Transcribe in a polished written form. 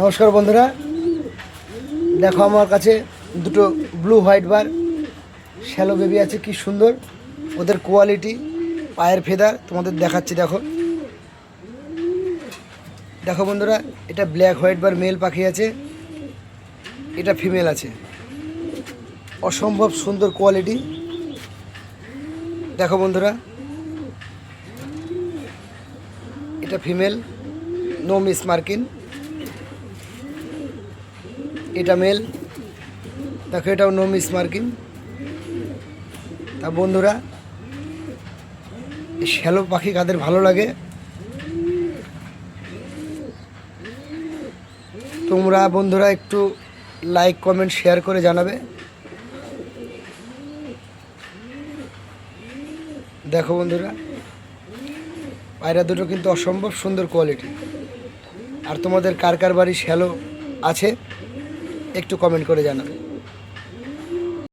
নমস্কার বন্ধুরা, দেখো আমার কাছে দুটো ব্লু হোয়াইট বার শ্যালো বেবি আছে। কি সুন্দর ওদের কোয়ালিটি, পায়ের ফেদার তোমাদের দেখাচ্ছি। দেখো দেখো বন্ধুরা, এটা ব্ল্যাক হোয়াইট বার মেল পাখি আছে, এটা ফিমেল আছে। অসম্ভব সুন্দর কোয়ালিটি। দেখো বন্ধুরা, এটা ফিমেল, নো মিস মার্কিন। এটা মেল, দেখো এটাও নো মিস মার্কিন। তা বন্ধুরা, এই শ্যালো পাখি কাদের ভালো লাগে তোমরা বন্ধুরা একটু লাইক কমেন্ট শেয়ার করে জানাবে। দেখো বন্ধুরা, পায়রা দুটো কিন্তু অসম্ভব সুন্দর কোয়ালিটি। আর তোমাদের কার কার বাড়ি শ্যালো আছে একটু কমেন্ট করে জানাবে।